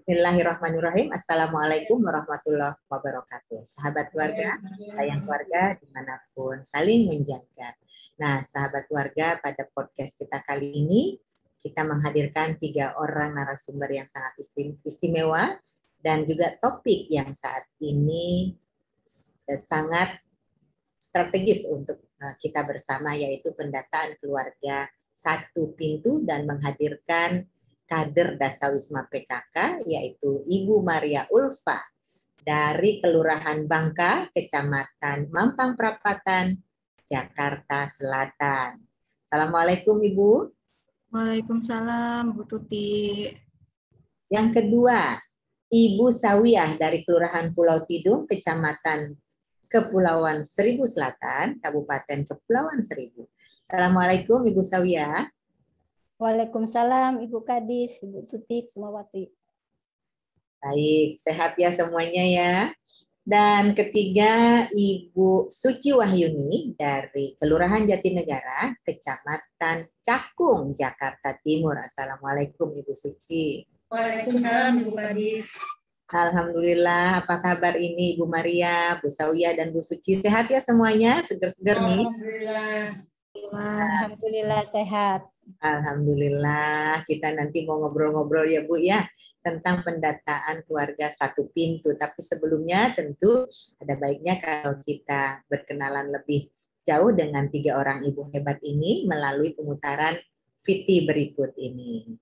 Bismillahirrahmanirrahim. Assalamualaikum warahmatullahi wabarakatuh. Sahabat keluarga, sayang keluarga dimanapun, saling menjaga. Nah, sahabat keluarga, pada podcast kita kali ini, kita menghadirkan 3 orang narasumber yang sangat istimewa dan juga topik yang saat ini sangat strategis untuk kita bersama, yaitu pendataan keluarga satu pintu dan menghadirkan kader Dasawisma PKK, yaitu Ibu Maria Ulfa dari Kelurahan Bangka, Kecamatan Mampang Perapatan, Jakarta Selatan. Assalamualaikum Ibu. Waalaikumsalam Bu Tuti. Yang kedua, Ibu Sawiyah dari Kelurahan Pulau Tidung, Kecamatan Kepulauan Seribu Selatan, Kabupaten Kepulauan Seribu. Assalamualaikum Ibu Sawiyah. Waalaikumsalam Ibu Kadis, Ibu Tutik, Sumawati. Baik, sehat ya semuanya ya. Dan ketiga, Ibu Suci Wahyuni dari Kelurahan Jatinegara, Kecamatan Cakung, Jakarta Timur. Assalamualaikum Ibu Suci. Waalaikumsalam Ibu Kadis. Alhamdulillah, apa kabar ini Ibu Maria, Bu Sawiyah, dan Bu Suci? Sehat ya semuanya? Seger-seger nih? Alhamdulillah sehat. Alhamdulillah, kita nanti mau ngobrol-ngobrol ya Bu ya tentang pendataan keluarga satu pintu. Tapi sebelumnya tentu ada baiknya kalau kita berkenalan lebih jauh dengan 3 orang ibu hebat ini melalui pemutaran VT berikut ini.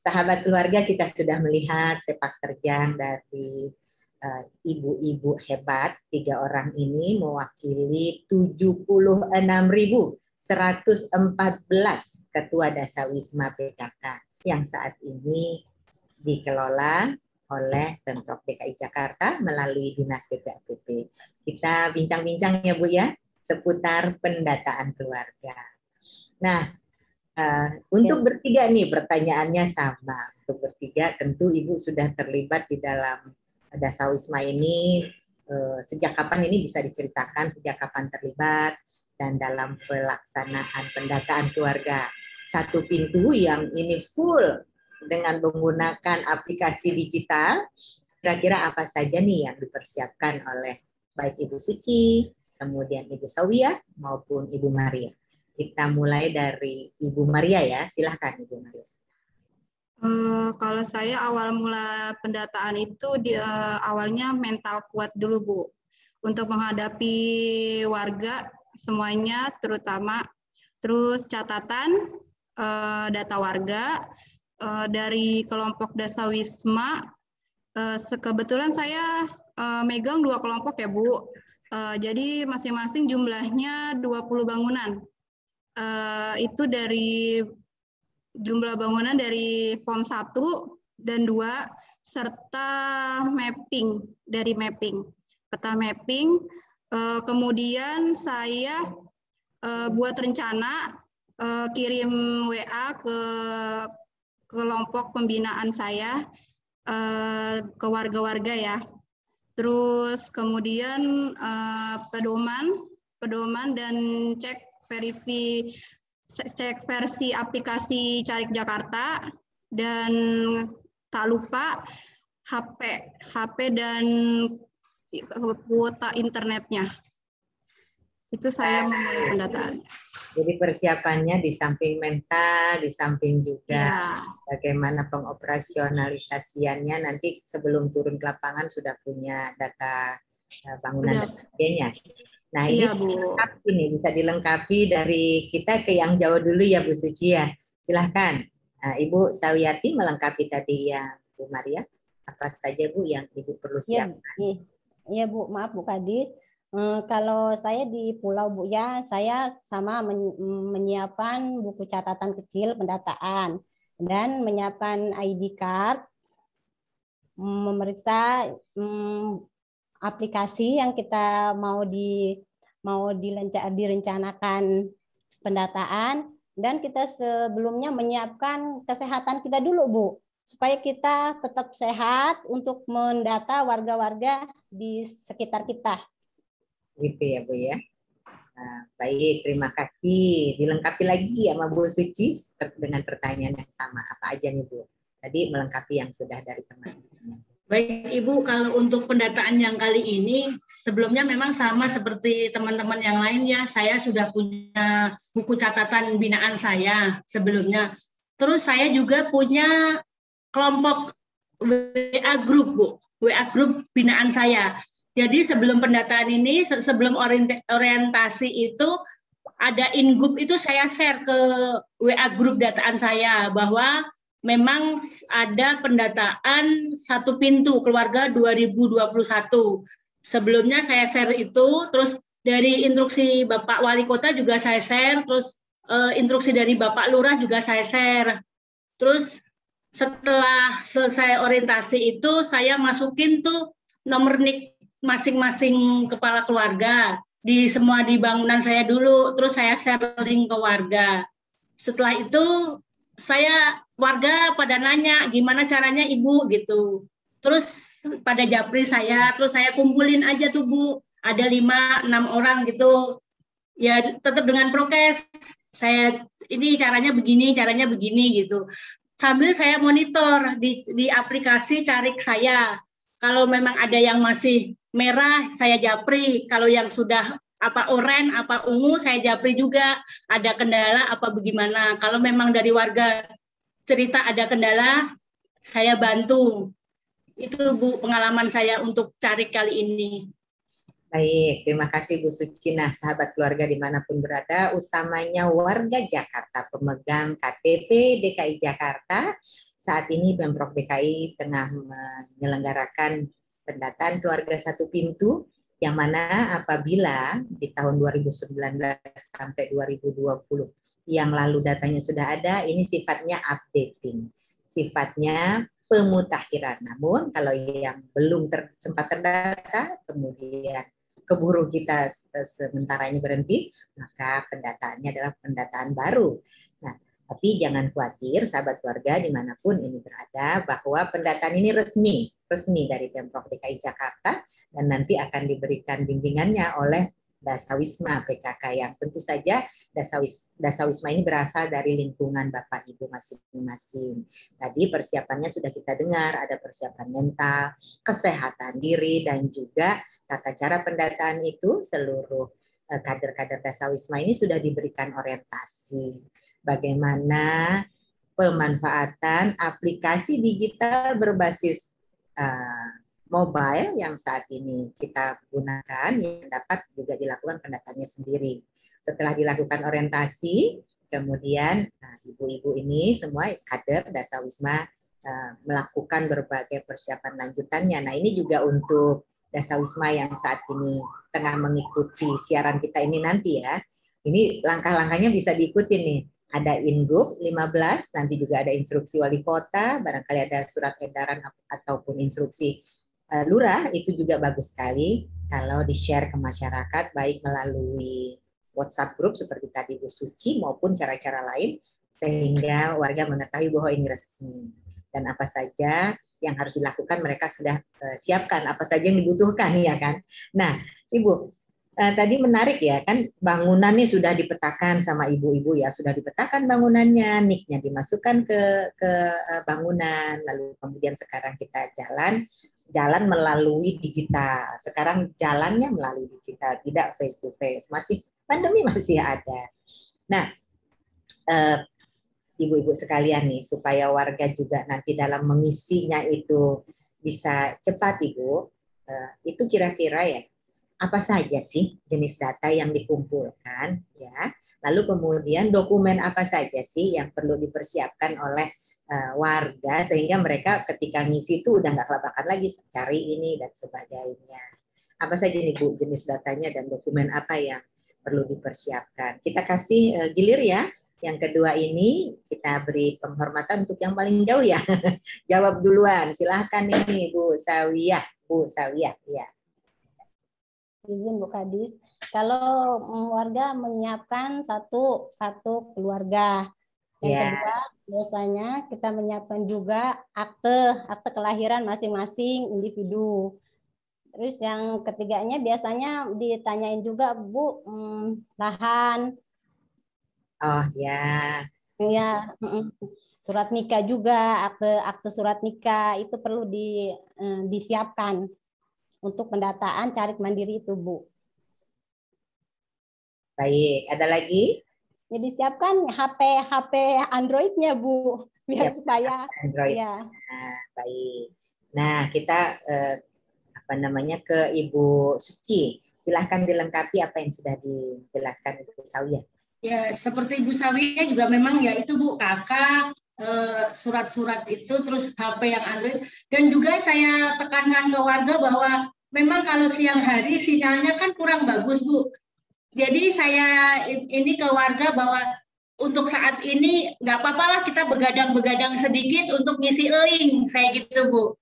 Sahabat keluarga, kita sudah melihat sepak terjang dari ibu-ibu hebat. 3 orang ini mewakili 76.114 ketua Dasawisma PKK yang saat ini dikelola oleh Pemprov DKI Jakarta melalui Dinas PPAPP. Kita bincang-bincang ya Bu ya seputar pendataan keluarga. Nah, untuk bertiga nih pertanyaannya sama. Untuk bertiga tentu Ibu sudah terlibat di dalam Dasawisma ini. Sejak kapan ini bisa diceritakan, sejak kapan terlibat dan dalam pelaksanaan pendataan keluarga satu pintu yang ini full dengan menggunakan aplikasi digital. Kira-kira apa saja nih yang dipersiapkan oleh baik Ibu Suci, kemudian Ibu Sawiyah maupun Ibu Maria. Kita mulai dari Ibu Maria ya, silahkan Ibu Maria. Kalau saya awal mula pendataan itu awalnya mental kuat dulu Bu, untuk menghadapi warga semuanya terutama, terus catatan data warga dari kelompok Dasawisma. Kebetulan saya megang 2 kelompok ya Bu, jadi masing-masing jumlahnya 20 bangunan. Itu dari jumlah bangunan dari form 1 dan 2 serta mapping dari mapping peta mapping. Kemudian saya buat rencana, kirim WA ke kelompok pembinaan saya, ke warga-warga ya. Terus kemudian pedoman dan cek versi aplikasi Carik Jakarta, dan tak lupa HP dan kuota internetnya. Itu saya memulai pendataan. Jadi persiapannya di samping mental, di samping juga bagaimana pengoperasionalisasiannya, nanti sebelum turun ke lapangan sudah punya data bangunan dan Udah. sebagainya. Nah, ini Iya, Bu. dilengkapi nih, bisa dilengkapi dari kita ke yang jauh dulu ya Bu Suci ya. Silahkan Ibu Sawiyati melengkapi tadi yang Bu Maria. Apa saja Bu yang Ibu perlu Iya, siapkan? iya Bu, maaf Bu Kadis. Kalau saya di pulau Bu ya, saya sama menyiapkan buku catatan kecil pendataan dan menyiapkan ID card, memeriksa aplikasi yang kita mau direncanakan pendataan, dan kita sebelumnya menyiapkan kesehatan kita dulu Bu, supaya kita tetap sehat untuk mendata warga-warga di sekitar kita. Gitu ya Bu ya. Nah, baik, terima kasih. Dilengkapi lagi sama Bu Suci dengan pertanyaan yang sama. Apa aja nih Bu? Tadi melengkapi yang sudah dari teman-teman. Baik Ibu, kalau untuk pendataan yang kali ini, sebelumnya memang sama seperti teman-teman yang lainnya. Saya sudah punya buku catatan binaan saya sebelumnya. Terus saya juga punya kelompok WA group, Bu. WA group binaan saya. Jadi sebelum pendataan ini, sebelum orientasi itu, ada in-group itu saya share ke WA group dataan saya bahwa memang ada pendataan satu pintu keluarga 2021. Sebelumnya saya share itu, terus dari instruksi Bapak Wali Kota juga saya share, terus instruksi dari Bapak Lurah juga saya share. Terus setelah selesai orientasi itu, saya masukin tuh nomor NIK masing-masing kepala keluarga di semua di bangunan saya dulu, terus saya sharing ke warga. Setelah itu warga pada nanya gimana caranya Ibu gitu. Terus pada japri saya, terus saya kumpulin aja tuh Bu, ada 5-6 orang gitu. Ya tetap dengan prokes. Ini caranya begini gitu. Sambil saya monitor di aplikasi Carik saya. Kalau memang ada yang masih merah, saya japri. Kalau yang sudah oranye, ungu, saya japri juga. Ada kendala apa bagaimana. Kalau memang dari warga cerita ada kendala, saya bantu. Itu Bu pengalaman saya untuk Carik kali ini. Baik, terima kasih Bu Suci. Nah, sahabat keluarga dimanapun berada, utamanya warga Jakarta, pemegang KTP DKI Jakarta, saat ini Pemprov DKI tengah menyelenggarakan pendataan keluarga satu pintu, yang mana apabila di tahun 2019 sampai 2020 yang lalu datanya sudah ada, ini sifatnya updating, sifatnya pemutakhiran. Namun kalau yang belum sempat terdata, kemudian keburu kita sementara ini berhenti, maka pendataannya adalah pendataan baru. Nah, tapi jangan khawatir sahabat keluarga dimanapun ini berada, bahwa pendataan ini resmi dari Pemprov DKI Jakarta, dan nanti akan diberikan bimbingannya oleh Dasawisma PKK, yang tentu saja Dasawisma ini berasal dari lingkungan Bapak Ibu masing-masing. Tadi persiapannya sudah kita dengar, ada persiapan mental, kesehatan diri, dan juga tata cara pendataan itu seluruh kader-kader Dasawisma ini sudah diberikan orientasi bagaimana pemanfaatan aplikasi digital berbasis mobile yang saat ini kita gunakan, yang dapat juga dilakukan pendataannya sendiri. Setelah dilakukan orientasi, kemudian ibu-ibu ini semua kader Dasawisma melakukan berbagai persiapan lanjutannya. Nah, ini juga untuk Dasawisma yang saat ini tengah mengikuti siaran kita ini nanti ya. Ini langkah-langkahnya bisa diikuti nih. Ada in-group 15, nanti juga ada instruksi wali kota, barangkali ada surat edaran ataupun instruksi lurah, itu juga bagus sekali kalau di-share ke masyarakat, baik melalui WhatsApp group seperti tadi Bu Suci maupun cara-cara lain, sehingga warga mengetahui bahwa ini resmi. Dan apa saja yang harus dilakukan mereka sudah siapkan, apa saja yang dibutuhkan ya kan. Nah, Ibu, tadi menarik ya kan, bangunannya sudah dipetakan sama ibu-ibu ya, sudah dipetakan bangunannya, NIK-nya dimasukkan ke bangunan, lalu kemudian sekarang kita jalan melalui digital. Sekarang jalannya melalui digital, tidak face to face. Pandemi masih ada. Nah, ibu-ibu sekalian nih, supaya warga juga nanti dalam mengisinya itu bisa cepat, Ibu. itu kira-kira ya apa saja sih jenis data yang dikumpulkan ya, lalu kemudian dokumen apa saja sih yang perlu dipersiapkan oleh warga sehingga mereka ketika ngisi itu udah nggak kelabakan lagi cari ini dan sebagainya. Apa saja nih Bu jenis datanya dan dokumen apa yang perlu dipersiapkan? Kita kasih gilir ya. Yang kedua ini kita beri penghormatan untuk yang paling jauh ya. Jawab duluan. Silahkan ini Bu Sawiyah. Bu Sawiyah ya. Izin Bu Kadis, kalau warga menyiapkan satu keluarga. Yang kedua, biasanya kita menyiapkan juga akte kelahiran masing-masing individu. Terus yang ketiganya biasanya ditanyain juga Bu, lahan. Oh ya. Ya, surat nikah juga, akte surat nikah itu perlu disiapkan untuk pendataan carik mandiri itu, Bu. Baik, ada lagi? Jadi siapkan HP Android-nya, Bu, biar supaya Android. Ya. Nah, baik. Nah, kita ke Ibu Suci. Silahkan dilengkapi apa yang sudah dijelaskan Ibu Sawiyah. Ya, seperti Ibu Sawiyah juga memang ya itu Bu, kakak surat-surat itu, terus HP yang Android, dan juga saya tekankan ke warga bahwa memang kalau siang hari sinyalnya kan kurang bagus Bu. Jadi saya ini ke warga bahwa untuk saat ini nggak apa-apa lah kita begadang-begadang sedikit untuk ngisi link, saya gitu Bu.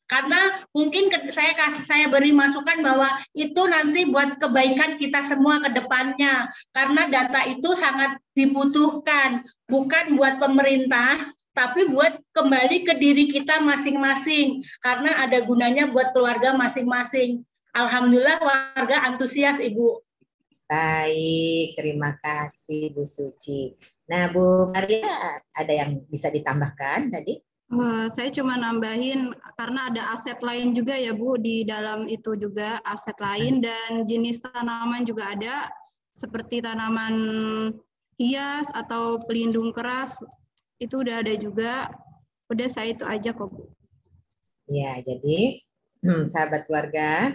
Karena mungkin saya beri masukan bahwa itu nanti buat kebaikan kita semua ke depannya. Karena data itu sangat dibutuhkan, bukan buat pemerintah, tapi buat kembali ke diri kita masing-masing. Karena ada gunanya buat keluarga masing-masing. Alhamdulillah warga antusias, Ibu. Baik, terima kasih Bu Suci. Nah, Bu Maria, ada yang bisa ditambahkan tadi? Saya cuma nambahin karena ada aset lain juga ya Bu, di dalam itu juga aset lain dan jenis tanaman juga ada seperti tanaman hias atau pelindung keras itu udah ada juga. Udah saya itu aja kok Bu. Ya, jadi sahabat keluarga,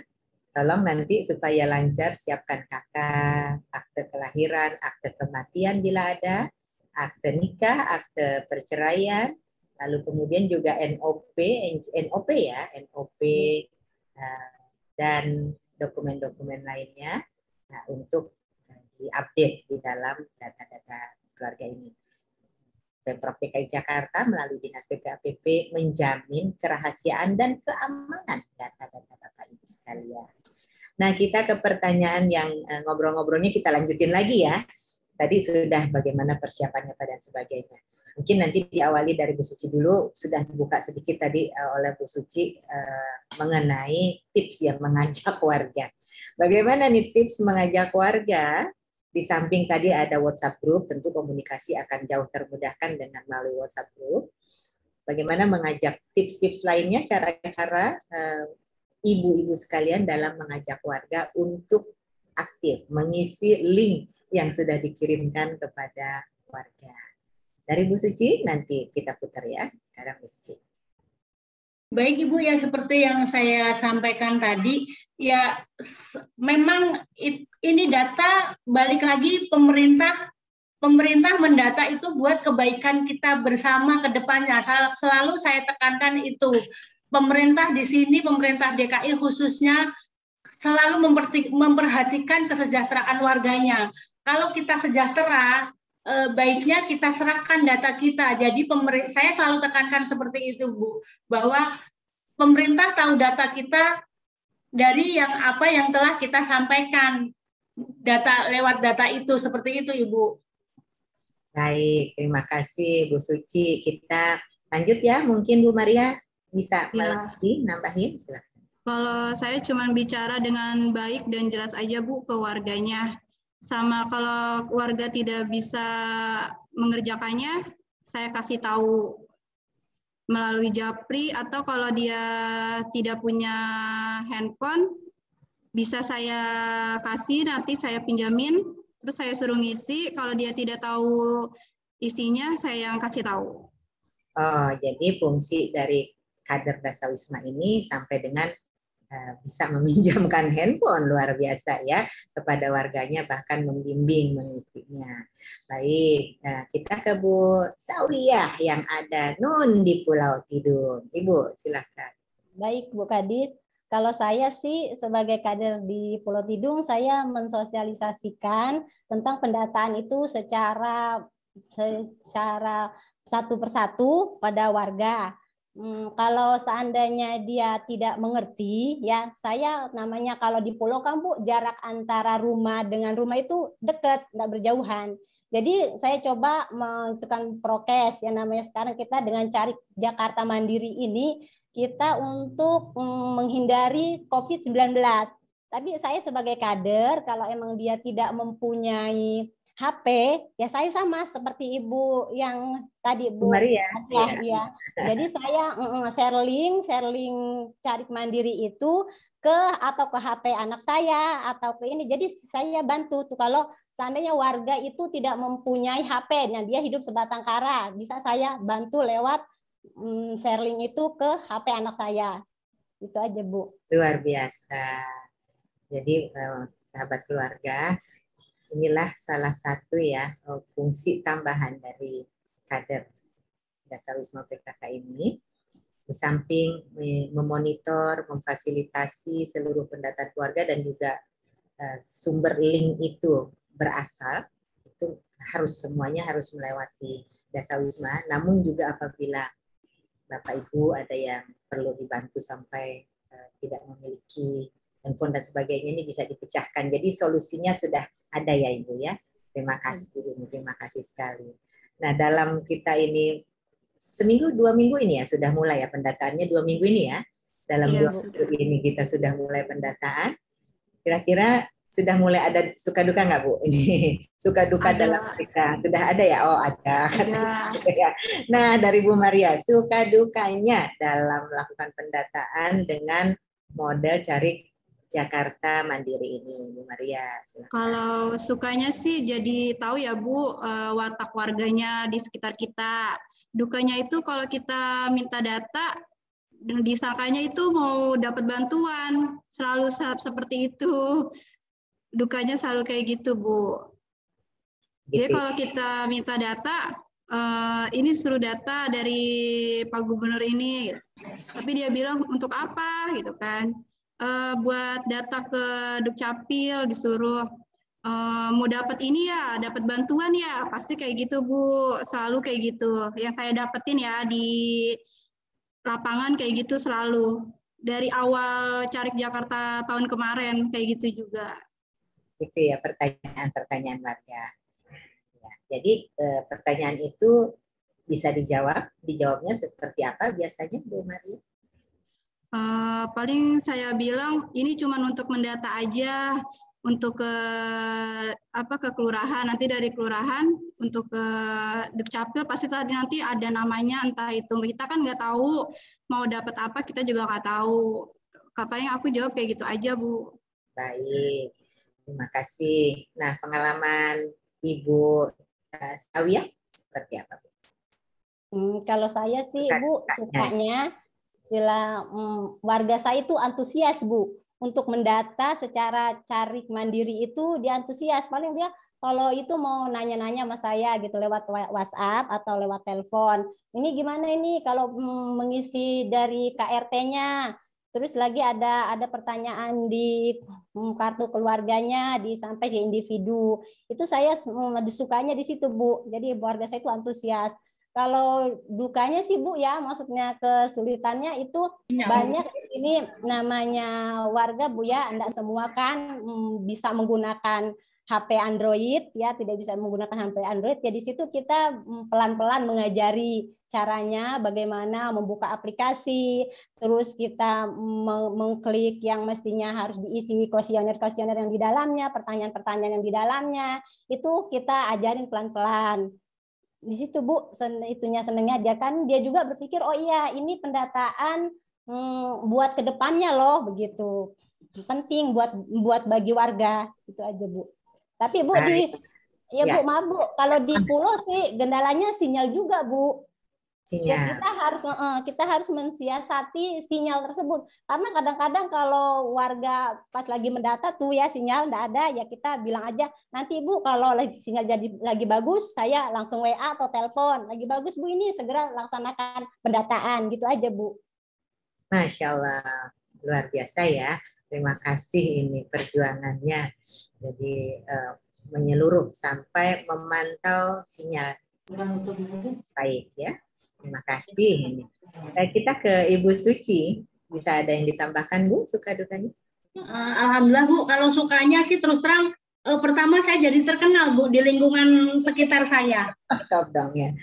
tolong nanti supaya lancar siapkan kakak, akte kelahiran, akte kematian bila ada, akte nikah, akte perceraian, lalu kemudian juga NOP ya, NOP dan dokumen-dokumen lainnya untuk diupdate di dalam data-data keluarga ini. Pemprov DKI Jakarta melalui Dinas PPAPP menjamin kerahasiaan dan keamanan data-data Bapak Ibu sekalian. Nah, kita ke pertanyaan yang ngobrol-ngobrolnya kita lanjutin lagi ya. Tadi sudah bagaimana persiapannya dan sebagainya. Mungkin nanti diawali dari Bu Suci dulu, sudah dibuka sedikit tadi oleh Bu Suci mengenai tips yang mengajak warga. Bagaimana nih tips mengajak warga? Di samping tadi ada WhatsApp group, tentu komunikasi akan jauh termudahkan dengan melalui WhatsApp group. Bagaimana mengajak tips-tips lainnya, cara-cara ibu-ibu sekalian dalam mengajak warga untuk aktif mengisi link yang sudah dikirimkan kepada warga. Dari Bu Suci nanti kita putar ya. Sekarang Bu Suci. Baik Ibu, ya seperti yang saya sampaikan tadi, ya memang ini data balik lagi pemerintah mendata itu buat kebaikan kita bersama ke depannya. Selalu saya tekankan itu. Pemerintah di sini, pemerintah DKI khususnya selalu memperhatikan kesejahteraan warganya. Kalau kita sejahtera, baiknya kita serahkan data kita. Jadi saya selalu tekankan seperti itu, Bu, bahwa pemerintah tahu data kita dari apa yang telah kita sampaikan lewat data itu, seperti itu, Ibu. Baik, terima kasih Bu Suci. Kita lanjut ya, mungkin Bu Maria bisa nambahin, silakan. Kalau saya cuma bicara dengan baik dan jelas aja Bu ke warganya. Sama kalau warga tidak bisa mengerjakannya, saya kasih tahu melalui Japri, atau kalau dia tidak punya handphone, bisa saya kasih, nanti saya pinjamin, terus saya suruh ngisi. Kalau dia tidak tahu isinya, saya yang kasih tahu. Oh, jadi fungsi dari kader Dasawisma ini sampai dengan bisa meminjamkan handphone, luar biasa ya, kepada warganya, bahkan membimbing mengisinya. Baik, kita ke Bu Sawiyah yang ada di Pulau Tidung. Ibu, silakan. Baik, Bu Kadis. Kalau saya sih sebagai kader di Pulau Tidung, saya mensosialisasikan tentang pendataan itu secara satu persatu pada warga. Kalau seandainya dia tidak mengerti, ya saya namanya kalau di pulau kan Bu, jarak antara rumah dengan rumah itu dekat, tidak berjauhan. Jadi saya coba menentukan prokes yang namanya sekarang kita dengan cari Jakarta Mandiri ini kita untuk menghindari COVID-19. Tapi saya sebagai kader, kalau emang dia tidak mempunyai HP, ya saya sama seperti Ibu yang tadi Bu Maria. Ya. Jadi saya sharing cari mandiri itu ke HP anak saya atau ke ini. Jadi saya bantu tuh kalau seandainya warga itu tidak mempunyai HP, nah dia hidup sebatang kara, bisa saya bantu lewat sharing itu ke HP anak saya. Itu aja Bu. Luar biasa. Jadi sahabat keluarga, inilah salah satu ya fungsi tambahan dari kader Dasawisma PKK ini. Di samping memonitor, memfasilitasi seluruh pendataan keluarga dan juga sumber link itu berasal, itu semuanya harus melewati Dasawisma. Namun juga apabila Bapak Ibu ada yang perlu dibantu sampai tidak memiliki handphone dan sebagainya, ini bisa dipecahkan. Jadi solusinya sudah ada ya Ibu ya. Terima kasih sekali. Nah, dalam kita ini seminggu 2 minggu ini ya sudah mulai ya pendataannya 2 minggu ini ya. Dalam 2 minggu ini kita sudah mulai pendataan. Kira-kira sudah mulai ada suka duka nggak Bu? Ini suka duka dalam mereka sudah ada ya? Oh ada. Nah dari Bu Maria, suka dukanya dalam melakukan pendataan dengan model cari Jakarta Mandiri ini, Bu Maria. Silakan. Kalau sukanya sih jadi tahu ya Bu watak warganya di sekitar kita. Dukanya itu kalau kita minta data, disangkanya itu mau dapat bantuan, selalu seperti itu. Dukanya selalu kayak gitu Bu. Jadi kalau kita minta data, ini suruh data dari Pak Gubernur ini, tapi dia bilang untuk apa gitu kan? Buat data ke Dukcapil disuruh mau dapat ini ya, dapat bantuan ya, pasti kayak gitu Bu, selalu kayak gitu. Yang saya dapetin ya di lapangan kayak gitu selalu. Dari awal Carik Jakarta tahun kemarin kayak gitu juga. Itu ya pertanyaan warga. Ya, jadi pertanyaan itu bisa dijawabnya seperti apa biasanya Bu Maria? Paling saya bilang ini cuma untuk mendata aja, untuk ke kelurahan, nanti dari kelurahan untuk ke Dukcapil pasti nanti ada namanya, entah itu kita kan nggak tahu mau dapat apa, kita juga nggak tahu. Paling aku jawab kayak gitu aja Bu. Baik, terima kasih. Nah pengalaman Ibu Sawiyah seperti apa Bu? Kalau saya sih Bu sukanya warga saya itu antusias Bu untuk mendata secara cari mandiri itu, dia antusias. Paling dia kalau itu mau nanya-nanya sama saya gitu lewat WhatsApp atau lewat telepon. Ini gimana ini kalau mengisi dari KRT-nya. Terus lagi ada pertanyaan di kartu keluarganya sampai ke individu. Itu saya sukanya di situ Bu. Jadi warga saya itu antusias. Kalau dukanya sih Bu ya, maksudnya kesulitannya itu banyak di sini namanya warga Bu ya, enggak semua kan bisa menggunakan HP Android ya, tidak bisa menggunakan HP Android ya. Di situ kita pelan-pelan mengajari caranya bagaimana membuka aplikasi, terus kita mengklik yang mestinya harus diisi kuesioner-kuesioner yang di dalamnya, pertanyaan-pertanyaan yang di dalamnya, itu kita ajarin pelan-pelan. Di situ Bu, itunya senengnya aja kan dia juga berpikir oh iya ini pendataan buat kedepannya loh begitu, penting buat bagi warga, itu aja Bu. Tapi Bu Bu maaf Bu, kalau di pulau sih kendalanya sinyal juga Bu. sinyal. Kita harus mensiasati sinyal tersebut, karena kadang-kadang kalau warga pas lagi mendata tuh ya sinyal enggak ada, ya kita bilang aja, nanti Bu kalau sinyal jadi lagi bagus saya langsung WA atau telepon, lagi bagus Bu ini segera laksanakan pendataan, gitu aja Bu. Masya Allah, luar biasa ya. Terima kasih ini perjuangannya. Jadi menyeluruh sampai memantau sinyal baik ya. Terima kasih ini. Kita ke Ibu Suci. Bisa ada yang ditambahkan Bu, suka dukanya? Alhamdulillah Bu, kalau sukanya sih terus terang pertama saya jadi terkenal Bu di lingkungan sekitar saya. Top dong ya.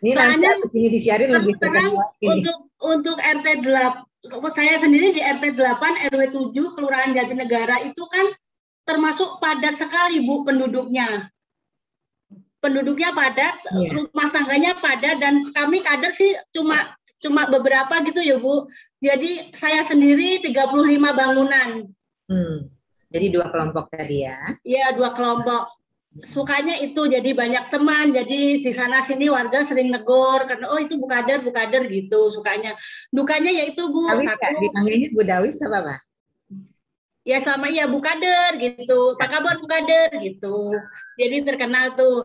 Ini Soalnya nanti ini disiarin lebih terkenal ini. Untuk RT 8, saya sendiri di RT 8 RW 7 Kelurahan Jatinegara itu kan termasuk padat sekali Bu penduduknya. Penduduknya padat, rumah tangganya padat, dan kami kader sih cuma beberapa gitu ya Bu. Jadi saya sendiri 35 bangunan. Jadi 2 kelompok tadi ya? Iya, 2 kelompok. Sukanya itu jadi banyak teman, jadi di sana sini warga sering negor karena oh itu Bu Kader gitu sukanya. Dukanya yaitu Bu, satu dipanggilnya Bu Dawis apa Pak? Ya sama iya Bu Kader gitu, apa kabar Bu Kader gitu. Jadi terkenal tuh.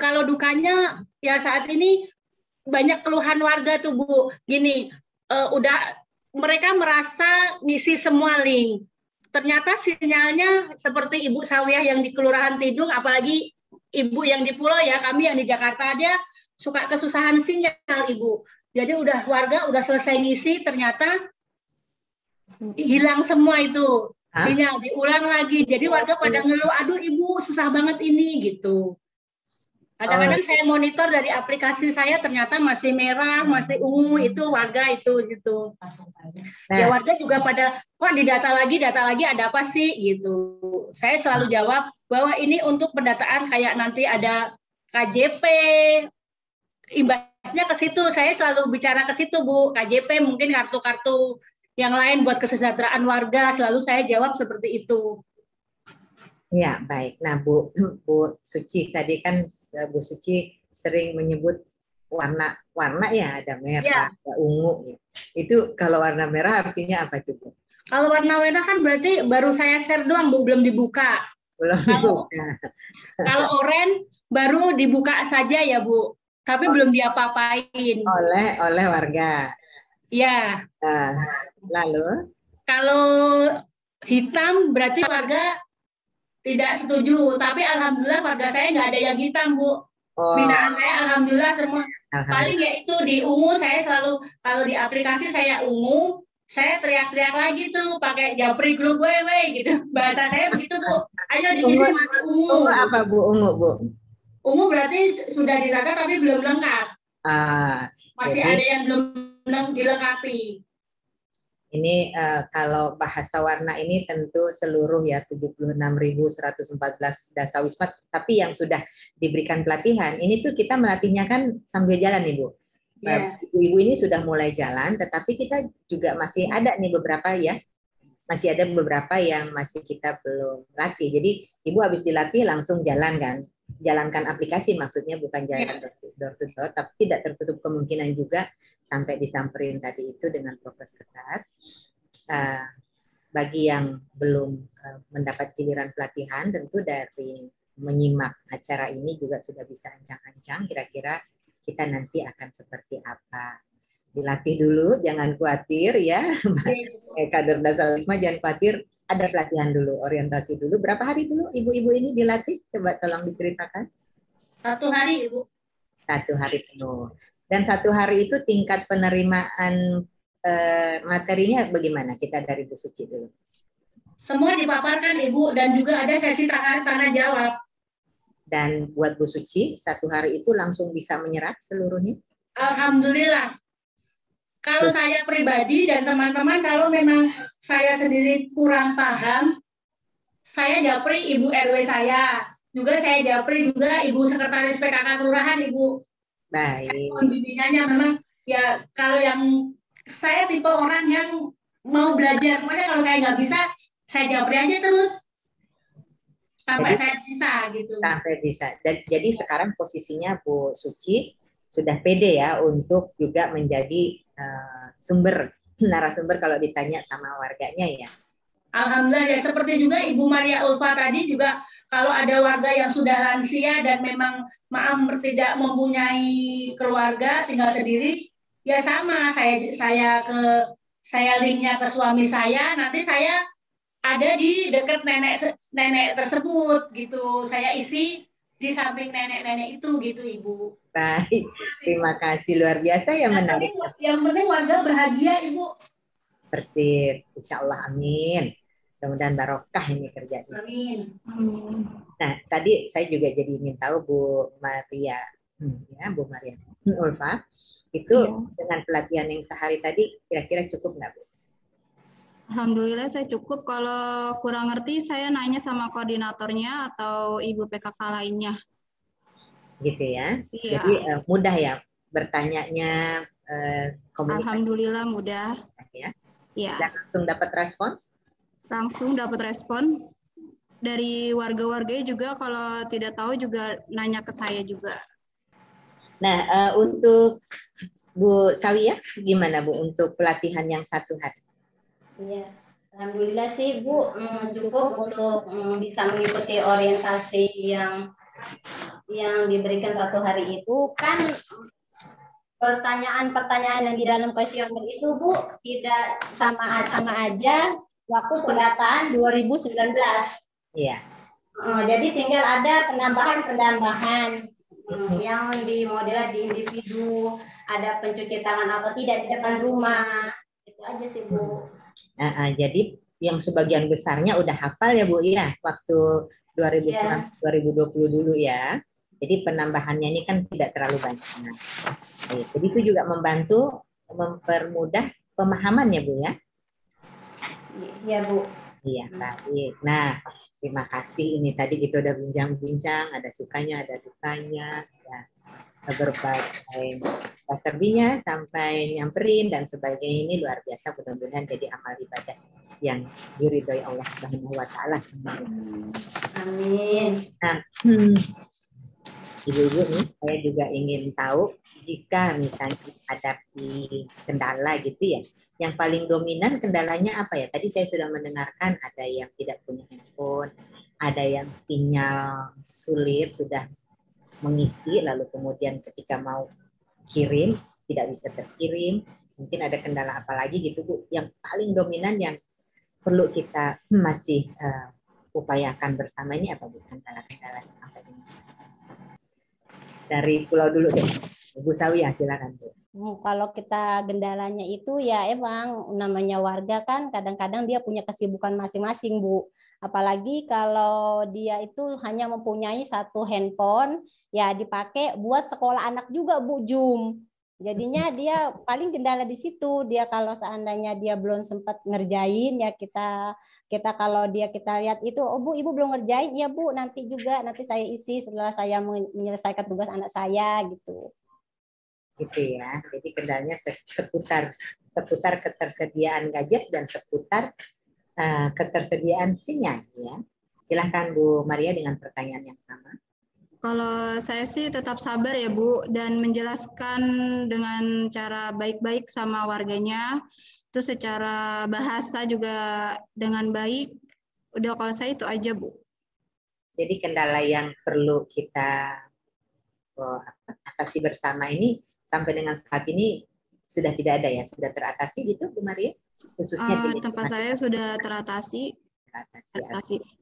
Kalau dukanya ya saat ini banyak keluhan warga tuh Bu. Gini, udah mereka merasa ngisi semua link. Ternyata sinyalnya seperti Ibu Sawiyah yang di Kelurahan Tidung, apalagi Ibu yang di Pulau ya, kami yang di Jakarta dia suka kesusahan sinyal Ibu. Jadi warga udah selesai ngisi, ternyata hilang semua itu. Sinyal diulang lagi, jadi warga pada ngeluh, aduh Ibu susah banget ini gitu. Kadang-kadang saya monitor dari aplikasi saya ternyata masih merah, masih ungu, itu warga itu gitu. Ya warga juga pada kok didata lagi ada apa sih gitu. Saya selalu jawab bahwa ini untuk pendataan kayak nanti ada KJP, imbasnya ke situ. Saya selalu bicara ke situ Bu, KJP mungkin kartu-kartu yang lain buat kesejahteraan warga, selalu saya jawab seperti itu. Ya, baik. Nah, Bu Suci tadi kan Bu Suci sering menyebut warna ya, ada merah, ada ungu ya. Itu kalau warna merah artinya apa tuh, Bu? Kalau warna merah kan berarti baru saya share doang, Bu, belum dibuka. Kalau oranye baru dibuka saja ya, Bu. Tapi belum diapa-apain. Oleh warga. Ya. Nah, lalu? Kalau hitam berarti warga tidak setuju. Tapi alhamdulillah warga saya nggak ada yang hitam, Bu. Binaan saya alhamdulillah semua. Paling ya itu di ungu saya selalu, kalau di aplikasi saya ungu, saya teriak-teriak lagi tuh pakai japri grup wewe gitu. Bahasa saya begitu, Bu. Ayo diisi masih ungu. Ungu apa, Bu? Ungu, Bu? Ungu berarti sudah ditata tapi belum lengkap. Masih ada yang belum dilengkapi. Ini kalau bahasa warna ini tentu seluruh ya 76.114 dasawisma, tapi yang sudah diberikan pelatihan, ini tuh kita melatihnya kan sambil jalan nih Bu. Ibu-ibu ini sudah mulai jalan, tetapi kita juga masih ada nih beberapa ya, masih ada beberapa yang masih kita belum latih. Jadi Ibu habis dilatih langsung jalan kan, jalankan aplikasi maksudnya bukan jalan door to door, tapi tidak tertutup kemungkinan juga sampai disamperin tadi itu dengan prokes ketat. Bagi yang belum mendapat giliran pelatihan, tentu dari menyimak acara ini juga sudah bisa ancang-ancang kira-kira kita nanti akan seperti apa. Dilatih dulu, jangan khawatir ya. Kader Dasawisma jangan khawatir, ada pelatihan dulu, orientasi dulu. Berapa hari dulu ibu-ibu ini dilatih? Coba tolong diceritakan. 1 hari, Ibu. 1 hari penuh. Dan 1 hari itu tingkat penerimaan materinya bagaimana? Kita dari Bu Suci dulu. Semua dipaparkan Ibu, dan juga ada sesi tanya jawab. Dan buat Bu Suci, 1 hari itu langsung bisa menyerap seluruhnya? Alhamdulillah. Kalau saya pribadi dan teman-teman, kalau memang saya sendiri kurang paham, saya japri Ibu RW saya. Juga saya japri juga Ibu Sekretaris PKK Kelurahan, Ibu. Baik. Pembimbingannya memang ya kalau yang saya tipe orang yang mau belajar, makanya kalau saya nggak bisa, saya japri aja terus sampai saya bisa gitu. Sampai bisa. Dan jadi sekarang posisinya Bu Suci sudah pede ya untuk juga menjadi narasumber kalau ditanya sama warganya ya. Alhamdulillah ya, seperti juga Ibu Maria Ulfa tadi juga, kalau ada warga yang sudah lansia dan memang maaf tidak mempunyai keluarga, tinggal sendiri, ya sama, saya linknya ke suami saya, nanti saya ada di dekat nenek tersebut gitu, saya isi di samping nenek-nenek itu gitu Ibu. Baik, terima kasih, luar biasa ya, menarik. Yang penting warga bahagia Ibu. Persis, insya Allah, amin. Mudah-mudahan barokah ini kerjanya. Amin. Nah, tadi saya juga jadi ingin tahu Bu Maria, Bu Maria Ulfa, itu dengan pelatihan yang sehari tadi kira-kira cukup nggak Bu? Alhamdulillah saya cukup. Kalau kurang ngerti saya nanya sama koordinatornya atau ibu PKK lainnya. Gitu ya. Iya. Jadi mudah ya bertanyanya, komunikasi. Alhamdulillah mudah. Ya. Ya. Dan langsung dapat respons? Langsung dapat respon dari warga-warganya juga, kalau tidak tahu juga nanya ke saya juga. Nah, untuk Bu Sawiyah gimana Bu untuk pelatihan yang 1 hari? Iya, alhamdulillah sih Bu, cukup untuk bisa mengikuti orientasi yang diberikan 1 hari itu. Kan pertanyaan-pertanyaan yang di dalam kuesioner itu Bu tidak sama aja waktu pendataan 2019. Iya. Jadi tinggal ada penambahan yang di model di individu, ada pencuci tangan atau tidak di depan rumah. Itu aja sih Bu. Jadi yang sebagian besarnya udah hafal ya Bu ya, waktu 2020 dulu ya. Jadi penambahannya ini kan tidak terlalu banyak. Jadi itu juga mempermudah pemahaman ya Bu ya. Iya Bu. Iya, baik. Nah, terima kasih. Ini tadi kita udah bincang-bincang, ada sukanya, ada dukanya, ya, berbagai serbinya sampai nyamperin dan sebagainya. Ini luar biasa, mudah-mudahan jadi amal ibadah yang diridhoi Allah Subhanahu wa taala. Amin. Nah, Ibu-ibu nih, saya juga ingin tahu jika misalnya menghadapi kendala gitu ya, yang paling dominan kendalanya apa ya? Tadi saya sudah mendengarkan ada yang tidak punya handphone, ada yang sinyal sulit sudah mengisi, lalu kemudian ketika mau kirim tidak bisa terkirim. Mungkin ada kendala apa lagi gitu Bu? Yang paling dominan yang perlu kita masih upayakan bersama ini apa Bu? Kendala-kendala apa ini? Dari pulau dulu deh, Bu Sawiyah silakan Bu. Kalau kita kendalanya itu ya emang namanya warga kan kadang-kadang dia punya kesibukan masing-masing Bu. Apalagi kalau dia itu hanya mempunyai 1 handphone ya dipakai buat sekolah anak juga Bu Jum. Jadinya dia paling kendala di situ. Dia kalau seandainya dia belum sempat ngerjain ya kita kalau kita lihat itu, oh Bu, Ibu belum ngerjain, ya Bu, nanti saya isi setelah saya menyelesaikan tugas anak saya gitu. Gitu ya. Jadi kendalanya seputar ketersediaan gadget dan seputar ketersediaan sinyal ya. Silahkan Bu Maria dengan pertanyaan yang sama. Kalau saya sih tetap sabar ya Bu, dan menjelaskan dengan cara baik-baik sama warganya. Terus secara bahasa juga dengan baik. Udah kalau saya itu aja Bu. Jadi kendala yang perlu kita atasi bersama ini sampai dengan saat ini sudah tidak ada ya, sudah teratasi gitu Bu Maria? Khususnya di tempat saya sudah teratasi.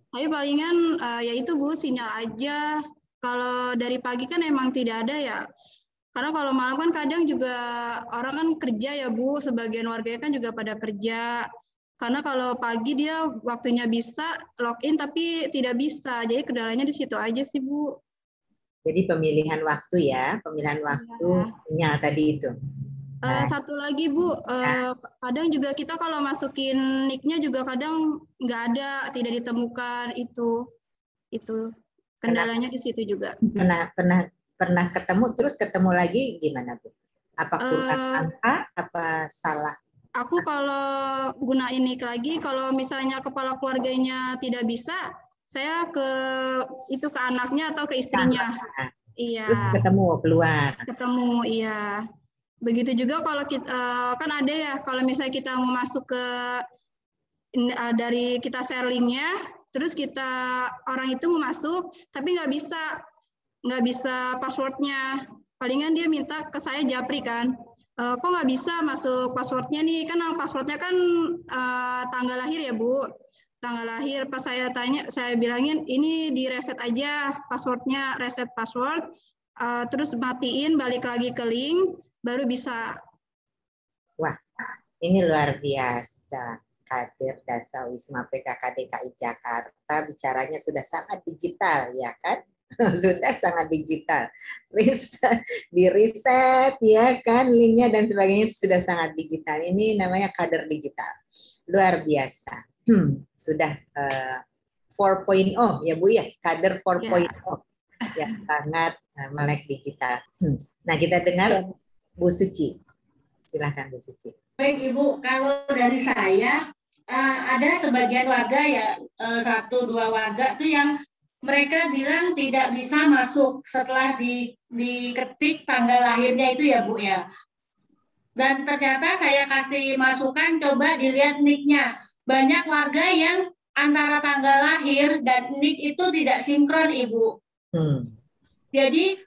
Tapi palingan yaitu Bu, sinyal aja. Kalau dari pagi kan emang tidak ada ya. Karena kalau malam kan kadang juga orang kan kerja ya Bu, sebagian warganya kan juga pada kerja. Karena kalau pagi dia waktunya bisa login tapi tidak bisa. Jadi kendalanya di situ aja sih Bu. Jadi pemilihan waktu ya, pemilihan waktunya tadi itu. Satu lagi Bu, kadang juga kita kalau masukin nick-nya juga kadang nggak ada, tidak ditemukan itu. Kendalanya di situ juga. Pernah ketemu terus ketemu lagi gimana Bu? Apa kurang angka? Apa salah? Aku kalau gunain nick lagi, kalau misalnya kepala keluarganya tidak bisa, saya ke anaknya atau ke istrinya. Iya. Terus keluar. Ketemu, iya. Begitu juga kalau kita kan ada ya, kalau misalnya kita mau masuk ke dari kita share linknya, terus orang itu mau masuk, tapi nggak bisa passwordnya. Palingan dia minta ke saya japri kan, kok nggak bisa masuk passwordnya nih, kan passwordnya kan tanggal lahir ya Bu. Tanggal lahir, pas saya tanya, saya bilangin ini di reset aja passwordnya, reset password, terus matiin, balik lagi ke link, baru bisa. Wah, ini luar biasa. Kadir Dasawisma PKK DKI Jakarta bicaranya sudah sangat digital, ya kan? Sudah sangat digital. Di riset, ya kan, linknya dan sebagainya sudah sangat digital. Ini namanya kader digital. Luar biasa. Sudah 4.0 ya Bu ya, kader 4.0 yang sangat melek digital. Nah, kita dengar Bu Suci. Silahkan Bu Suci. Baik Ibu, kalau dari saya ada sebagian warga ya, 1-2 warga tuh yang mereka bilang tidak bisa masuk setelah diketik tanggal lahirnya itu ya Bu ya. Dan ternyata saya kasih masukan, coba dilihat nick-nya. Banyak warga yang antara tanggal lahir dan nick itu tidak sinkron, Ibu. Jadi,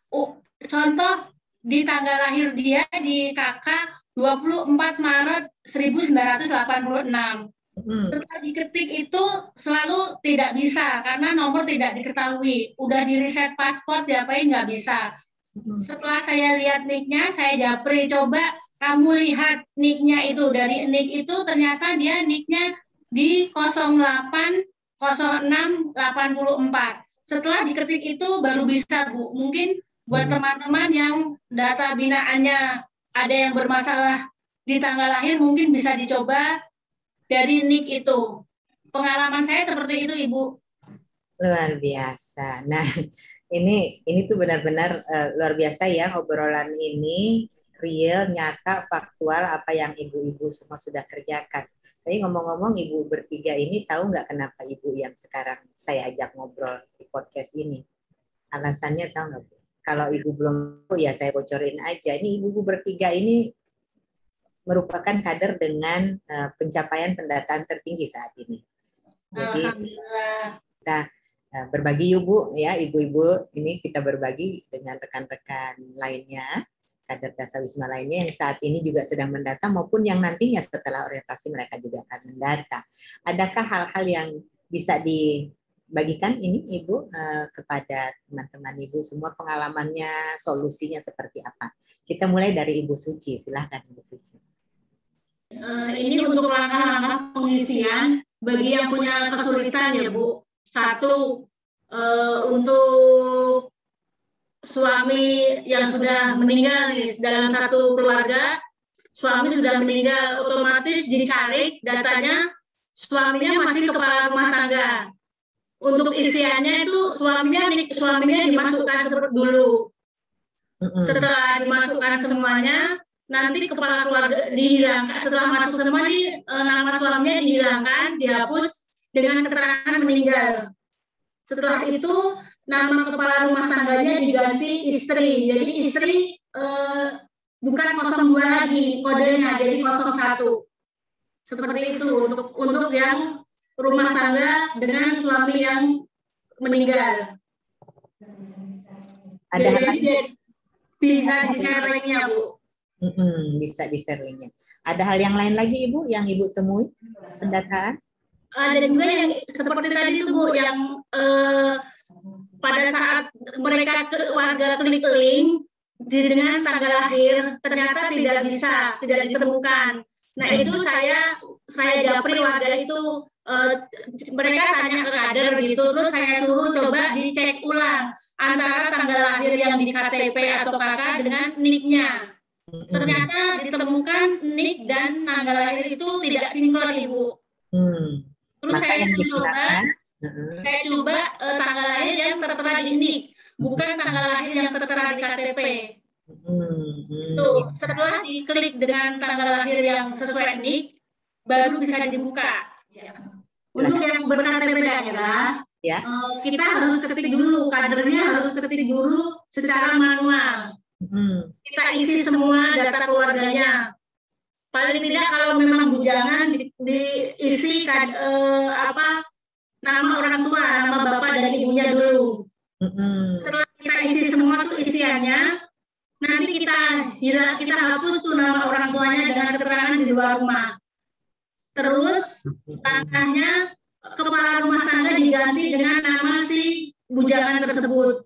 contoh di tanggal lahir dia di KK 24 Maret 1986. Setelah diketik itu selalu tidak bisa, karena nomor tidak diketahui. Udah di reset paspor, diapain nggak bisa. Setelah saya lihat nick-nya, saya japri, coba kamu lihat nick-nya itu. Dari nick itu ternyata dia nick-nya di 080684. Setelah diketik itu baru bisa, Bu. Mungkin buat teman-teman yang data binaannya ada yang bermasalah di tanggal lahir, mungkin bisa dicoba dari nick itu. Pengalaman saya seperti itu, Ibu. Luar biasa. Nah, ini tuh benar-benar luar biasa ya, obrolan ini real, nyata, faktual apa yang ibu-ibu semua sudah kerjakan. Tapi ngomong-ngomong, ibu bertiga ini tahu nggak kenapa ibu yang sekarang saya ajak ngobrol di podcast ini? Alasannya tahu nggak Bu? Kalau ibu belum tahu ya saya bocorin aja. Ini ibu-ibu bertiga ini merupakan kader dengan pencapaian pendataan tertinggi saat ini. Jadi kita berbagi yuk Bu, ya ibu-ibu ini kita berbagi dengan rekan-rekan lainnya, kader Dasawisma lainnya yang saat ini juga sedang mendata maupun yang nantinya setelah orientasi mereka juga akan mendata. Adakah hal-hal yang bisa dibagikan ini Ibu kepada teman-teman Ibu semua, pengalamannya, solusinya seperti apa? Kita mulai dari Ibu Suci, silahkan Ibu Suci. Ini untuk langkah-langkah pengisian bagi yang punya kesulitan ya Bu. Satu, untuk suami yang sudah meninggal nih, dalam satu keluarga, suami sudah meninggal, otomatis dicari datanya suaminya masih kepala rumah tangga. Untuk isiannya itu suaminya dimasukkan dulu. Setelah dimasukkan semuanya, nanti kepala keluarga dihilangkan. Setelah masuk semua, nama suaminya dihilangkan, dihapus dengan keterangan meninggal. Setelah itu nama kepala rumah tangganya diganti istri. Jadi istri bukan 02 lagi kodenya, jadi 01. Seperti itu untuk yang rumah tangga dengan suami yang meninggal. Ada bisa di-share linknya, Bu. Bisa di-share linknya. Ada hal yang lain lagi Ibu yang Ibu temui pendataan? Ada juga yang seperti tadi itu Bu, yang pada saat mereka warga klik link dengan tanggal lahir ternyata tidak ditemukan. Nah itu saya japri warga itu, mereka tanya ke kader gitu, terus saya suruh coba dicek ulang antara tanggal lahir yang di KTP atau KK dengan nick-nya. Ternyata ditemukan nick dan tanggal lahir itu tidak sinkron Ibu. Terus saya coba tanggal lahir yang tertera di nick, bukan tanggal lahir yang tertera di KTP. Tuh, setelah diklik dengan tanggal lahir yang sesuai nick, baru bisa dibuka. Untuk yang ber-KTP daerah, Ya. Kita harus ketik dulu, kadernya harus ketik dulu secara manual. Kita isi semua data keluarganya. Paling tidak kalau memang bujangan diisi nama orang tua, nama bapak dan ibunya dulu. Setelah kita isi semua tuh isiannya, nanti kita hapus tuh nama orang tuanya dengan keterangan di luar rumah. Terus langkahnya kepala rumah tangga diganti dengan nama si bujangan tersebut.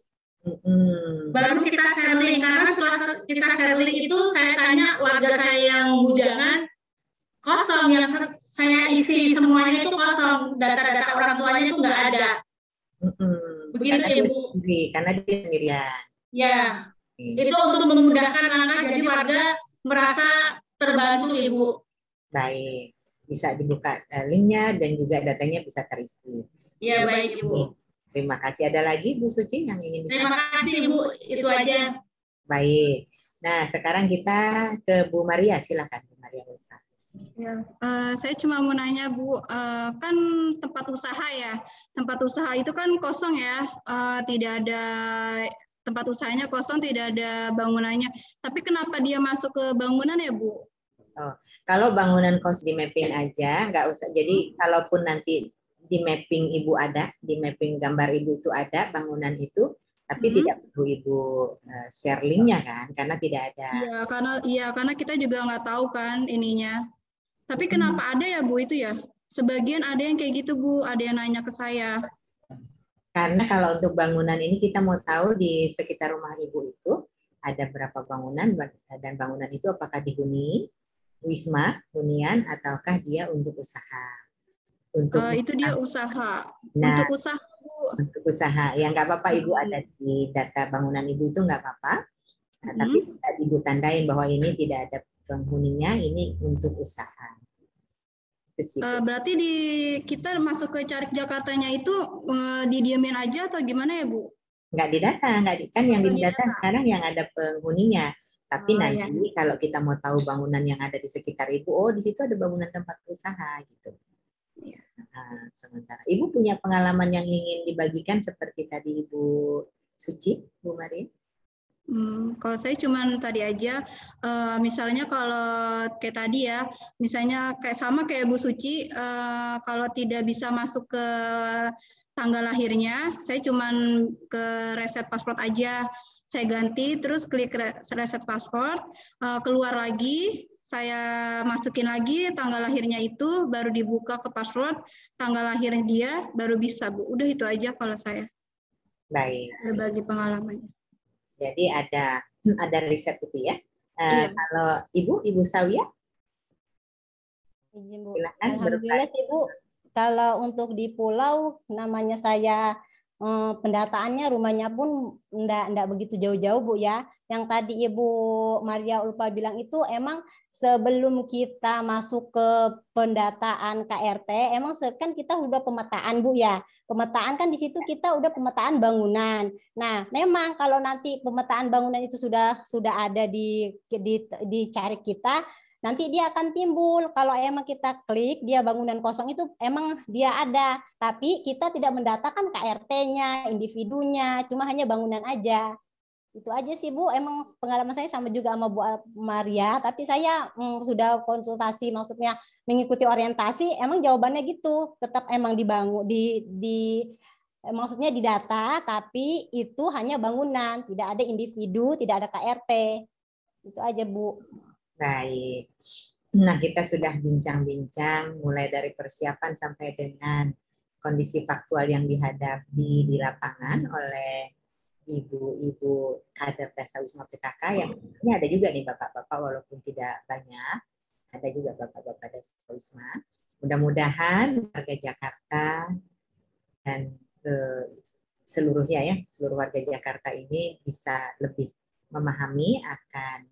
Baru kita sharing, karena setelah kita sharing itu saya tanya warga saya yang bujangan, kosong, yang saya isi semuanya itu kosong, data-data orang tuanya itu nggak ada. Begitu Ibu. Karena dia sendirian. Ya, itu untuk memudahkan langkah, jadi warga merasa terbantu Ibu. Baik, bisa dibuka linknya dan juga datanya bisa terisi. Ya baik Ibu. Terima kasih. Ada lagi Bu Suci yang ingin disampaikan? Terima kasih Ibu, itu aja. Baik. Nah, sekarang kita ke Bu Maria, silakan Bu Maria. Ya, saya cuma mau nanya Bu, kan tempat usaha ya, tempat usaha itu kan kosong ya, tidak ada tempat usahanya kosong, tidak ada bangunannya. Tapi kenapa dia masuk ke bangunan ya Bu? Oh, kalau bangunan kos di mapping aja, nggak usah. Jadi kalaupun nanti di mapping Ibu ada, di mapping gambar Ibu itu ada bangunan itu, tapi tidak perlu Ibu share linknya kan, karena tidak ada. Iya, karena kita juga nggak tahu kan ininya. Tapi kenapa ada ya Bu itu ya? Sebagian ada yang kayak gitu Bu, ada yang nanya ke saya. Karena kalau untuk bangunan ini kita mau tahu di sekitar rumah Ibu itu ada berapa bangunan, dan bangunan itu apakah dihuni, wisma, hunian, ataukah dia untuk usaha. Untuk itu dia usaha. Nah, untuk usaha Bu. Untuk usaha, ya nggak apa-apa Ibu ada di data bangunan Ibu itu nggak apa-apa. Nah, tapi Ibu tandain bahwa ini tidak ada penghuninya, ini untuk usaha. Berarti kita masuk ke Carik Jakartanya itu didiamin aja atau gimana ya Bu? Nggak didata, kan yang didata sekarang yang ada penghuninya. Tapi nanti kalau kita mau tahu bangunan yang ada di sekitar Ibu, oh di situ ada bangunan tempat usaha gitu. Ya. Nah, sementara Ibu punya pengalaman yang ingin dibagikan seperti tadi Ibu Suci, Bu Maria? Kalau saya cuman tadi aja, misalnya kalau kayak tadi ya, misalnya sama kayak Bu Suci, kalau tidak bisa masuk ke tanggal lahirnya, saya cuman ke reset paspor aja, saya ganti, terus klik reset paspor, keluar lagi, saya masukin lagi tanggal lahirnya itu, baru dibuka ke password, tanggal lahirnya dia, baru bisa Bu. Udah itu aja kalau saya. Baik. Berbagi pengalamannya. Jadi ada riset itu ya. Iya. Kalau Ibu Sawia? Izin Bu. Alhamdulillah Ibu. Kalau untuk di pulau namanya saya pendataannya rumahnya pun enggak begitu jauh-jauh Bu ya. Yang tadi Ibu Maria Ulfa bilang itu emang sebelum kita masuk ke pendataan KRT, emang kan kita udah pemetaan Bu ya. Pemetaan kan di situ kita udah pemetaan bangunan. Nah, memang kalau nanti pemetaan bangunan itu sudah ada di Carik kita, nanti dia akan timbul. Kalau emang kita klik dia bangunan kosong itu emang dia ada, tapi kita tidak mendatakan KRT-nya, individunya, cuma hanya bangunan aja. Itu aja sih Bu, emang pengalaman saya sama juga sama Bu Maria, tapi saya sudah konsultasi, maksudnya mengikuti orientasi, emang jawabannya gitu, tetap emang dibangun maksudnya didata, tapi itu hanya bangunan, tidak ada individu, tidak ada KRT. Itu aja Bu. Baik. Nah, kita sudah bincang-bincang mulai dari persiapan sampai dengan kondisi faktual yang dihadapi di lapangan oleh ibu-ibu kader Dasawisma PKK yang ini ada juga nih bapak-bapak walaupun tidak banyak, ada juga bapak-bapak Dasawisma. Mudah-mudahan warga Jakarta dan seluruhnya ya, seluruh warga Jakarta ini bisa lebih memahami akan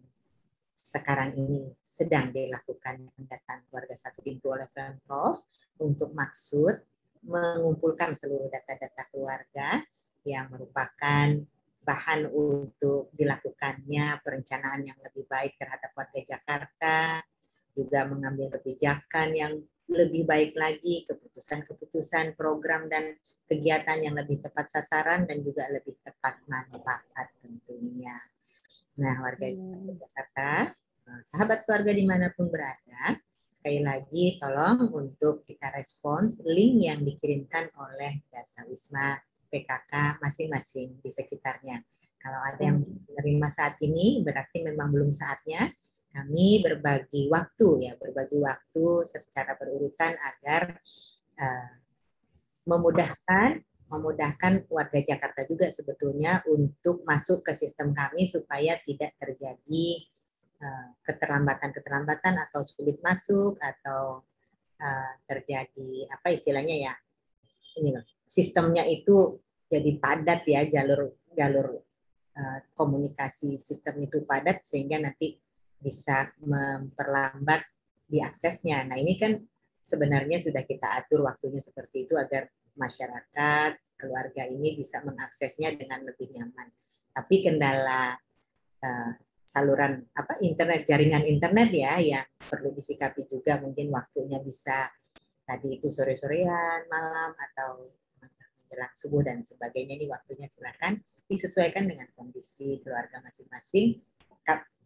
sekarang ini sedang dilakukan pendataan keluarga satu pintu oleh Pemprov untuk maksud mengumpulkan seluruh data-data keluarga yang merupakan bahan untuk dilakukannya perencanaan yang lebih baik terhadap warga Jakarta, juga mengambil kebijakan yang lebih baik lagi, keputusan-keputusan program dan kegiatan yang lebih tepat sasaran dan juga lebih tepat manfaat tentunya. Nah, warga Jakarta, sahabat keluarga dimanapun berada, sekali lagi tolong untuk kita respons link yang dikirimkan oleh Dasawisma PKK masing-masing di sekitarnya. Kalau ada yang menerima saat ini, berarti memang belum saatnya kami berbagi waktu secara berurutan agar memudahkan warga Jakarta juga sebetulnya untuk masuk ke sistem kami supaya tidak terjadi keterlambatan atau sulit masuk atau terjadi apa istilahnya ya, ini loh, sistemnya itu jadi padat ya, jalur komunikasi sistem itu padat sehingga nanti bisa memperlambat diaksesnya. Nah, ini kan sebenarnya sudah kita atur waktunya seperti itu agar masyarakat, keluarga ini bisa mengaksesnya dengan lebih nyaman. Tapi kendala saluran jaringan internet ya yang perlu disikapi juga, mungkin waktunya bisa tadi itu sore-sorean, malam atau menjelang subuh dan sebagainya. Ini waktunya silakan disesuaikan dengan kondisi keluarga masing-masing.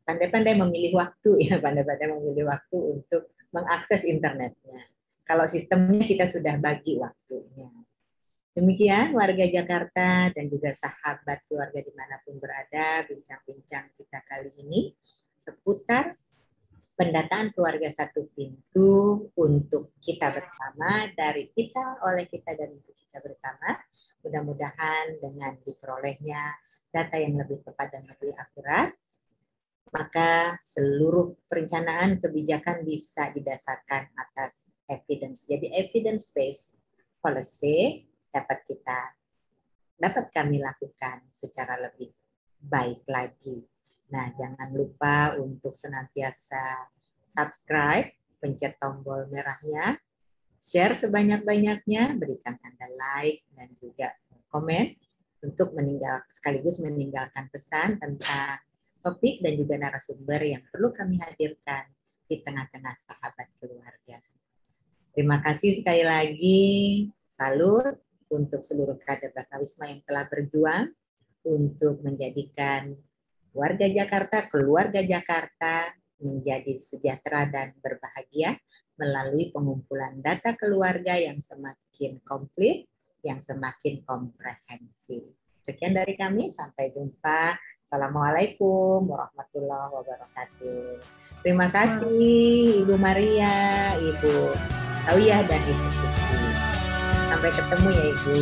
Pandai-pandai memilih waktu ya, pandai-pandai memilih waktu untuk mengakses internetnya. Kalau sistemnya kita sudah bagi waktunya. Demikian warga Jakarta dan juga sahabat keluarga dimanapun berada, bincang-bincang kita kali ini seputar pendataan keluarga satu pintu untuk kita bersama, dari kita, oleh kita, dan untuk kita bersama. Mudah-mudahan dengan diperolehnya data yang lebih tepat dan lebih akurat, maka seluruh perencanaan kebijakan bisa didasarkan atas evidence. Jadi evidence-based policy dapat kami lakukan secara lebih baik lagi. Nah, jangan lupa untuk senantiasa subscribe, pencet tombol merahnya, share sebanyak-banyaknya, berikan tanda like dan juga komen untuk sekaligus meninggalkan pesan tentang topik dan juga narasumber yang perlu kami hadirkan di tengah-tengah sahabat keluarga. Terima kasih sekali lagi. Salut untuk seluruh kader Dasawisma yang telah berjuang untuk menjadikan warga Jakarta, keluarga Jakarta menjadi sejahtera dan berbahagia melalui pengumpulan data keluarga yang semakin komplit, yang semakin komprehensif. Sekian dari kami, sampai jumpa. Assalamualaikum warahmatullahi wabarakatuh. Terima kasih Ibu Maria, Ibu Tawiyah, dan Ibu Suci. Sampai ketemu ya Ibu.